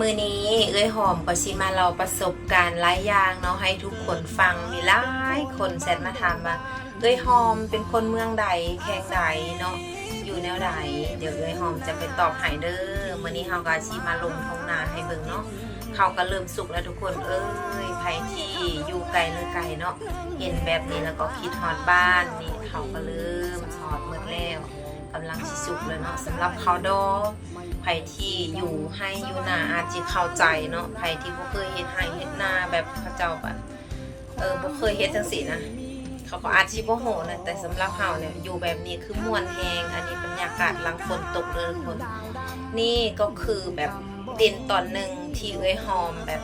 มือนี้เอ้ยหอมก็สิมาเราประสบการณ์หลายอย่างเนาะให้ทุกคนฟังมีหลายคนแชทมาถามว่าเอ้ยหอมเป็นคนเมืองใดแขงใดเนาะอยู่แนวใดเดี๋ยวเอ้ยหอมจะไปตอบให้เด้อมื้อนี้เฮาก็สิมาลงท้องนาให้เบิ่งเนาะเขาก็เริ่มสุกแล้วทุกคนไผที่อยู่ไกลหรือไกลเนาะเห็นแบบนี้แล้วก็คิดฮอดบ้านนี่เขาก็เริ่มฮอดหมดแล้วกำลังสิสุกเลยเนาะสำหรับข้าวดอไผที่อยู่ให้อยู่นาอาจจะเข้าใจเนาะไผที่บ่เคยเฮ็ดให้เฮ็ดนาแบบเขาเจ้าแบบบ่เคยเฮ็ดจังซี่นะเขาก็อาจสิบ่ฮู้นะแต่สำหรับเฮาเนี่ยอยู่แบบนี้คือม่วนแฮงอันนี้บรรยากาศหลังฝนตกเลยทุกคนนี่ก็คือแบบเด่นตอนหนึ่งที่เอ้ยหอมแบบ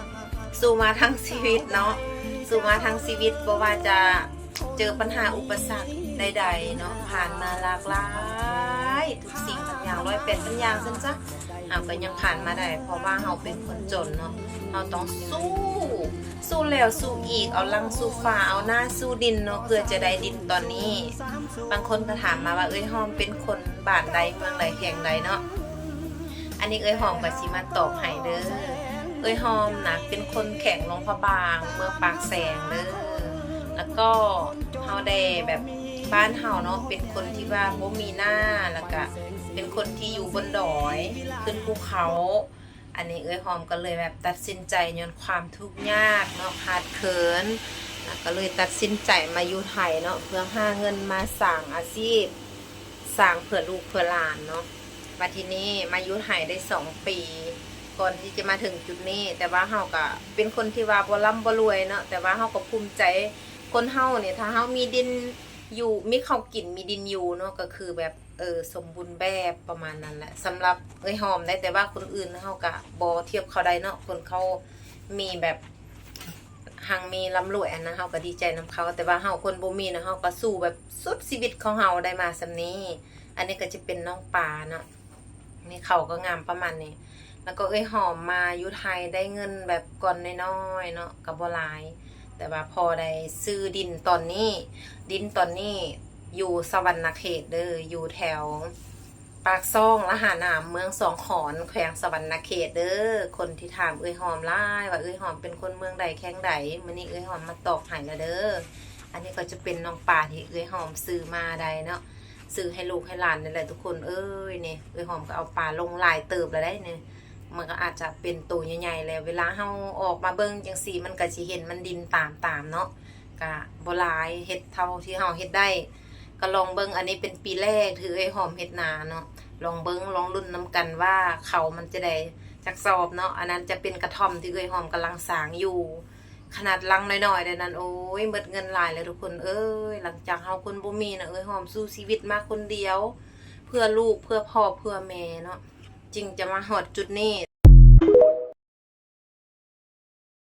สู้มาทั้งชีวิตเนาะสู้มาทั้งชีวิตบ่ว่าจะเจอปัญหาอุปสรรคใดๆเนาะผ่านมาหลากหลายทุกสิ่งทุกอย่าง108เป็นอย่างซั่นจ้ะเฮาก็ยังผ่านมาได้เพราะว่าเฮาเป็นคนจนเนาะเฮาต้องสู้แล้วสู้อีกเอาลังสู้ฟ้าเอาหน้าสู้ดินเนาะเพื่อจะได้ดินตอนนี้บางคนก็ถามมาว่าเอ้ยหอมเป็นคนบ้านใดเมืองใดแห่งใดเนาะอันนี้เอ้ยหอมก็สิมาตอบให้เด้อเอ้ยหอมนะเป็นคนแข่งหลวงพระบางเมืองปากแสงเด้อแล้วก็เฮาได้แบบบ้านเฮาเนาะเป็นคนที่ว่าบ่มีหน้าแล้วก็เป็นคนที่อยู่บนดอยขึ้นภูเขาอันนี้เอ้ยหอมก็เลยแบบตัดสินใจย้อนความทุกข์ยากเนาะขาดเขินก็เลยตัดสินใจมาอยู่ไทยเนาะเพื่อหาเงินมาสร้างอาชีพสร้างเพื่อลูกเพื่อหลานเนาะมาที่นี่มาอยู่ไทยได้2 ปีก่อนที่จะมาถึงจุดนี้แต่ว่าเฮาก็เป็นคนที่ว่าบ่ร่ำบ่รวยเนาะแต่ว่าเฮาก็ภูมิใจคนเฮาเนี่ยถ้าเฮามีดินอยู่มีข้าวกินมีดินอยู่เนาะก็คือแบบสมบูรณ์แบบประมาณนั้นแหละสำหรับเอ้ยหอมได้แต่ว่าคนอื่นเฮาก็บ่เทียบเขาได้เนาะคนเขามีแบบหังมีร่ำรวยอันนะเฮาก็ดีใจนำเขาแต่ว่าเฮาคนบ่มีนะเฮาก็สู้แบบสุดชีวิตของเฮาได้มาส่ำนี้อันนี้ก็จะเป็นน้องปลาเนาะนี่เขาก็งามประมาณนี้แล้วก็เอ้ยหอมมาอยู่ไทยได้เงินแบบก่อนน้อยๆเนาะก็บ่หลายแต่ว่าพอได้ซื้อดินตอนนี้อยู่สวรรณเขตเด้ออยู่แถวปากซ่องละหานามเมืองสองขอนแขวงสวรรณเขตเด้อคนที่ถามเอ้ยหอมล่ายว่าเอ้ยหอมเป็นคนเมืองใดแข้งใดมื้อนี้เอ้ยหอมมาตอบให้แล้วเด้ออันนี้ก็จะเป็นน้องปลาที่เอ้ยหอมซื้อมาได้เนาะซื้อให้ลูกให้หลานนี่แหละทุกคนเนี่ยเอ้ยหอมก็เอาปลาลงลายเติบแล้วได้เนี่ยมันก็อาจจะเป็นตัวใหญ่ๆแล้วเวลาเฮาออกมาเบิ่งจังซี่มันก็สิเห็นมันดินตามเนาะก็บ่หลายเฮ็ดเท่าที่เฮาเฮ็ดได้ก็ลองเบิ่งอันนี้เป็นปีแรกที่เอ้ยหอมเฮ็ดนาเนาะลองเบิ่งลองลุ้นนำกันว่าเขามันจะได้จักสอบเนาะอันนั้นจะเป็นกระท่อมที่เอ้ยหอมกำลังสร้างอยู่ขนาดลังน้อยๆได้นั้นโอ้ยหมดเงินหลายเลยทุกคนหลังจากเฮาคนบ่มีนะเอ้ยหอมสู้ชีวิตมาคนเดียวเพื่อลูกเพื่อพ่อเพื่อแม่เนาะจึงจะมาฮอดจุดนี้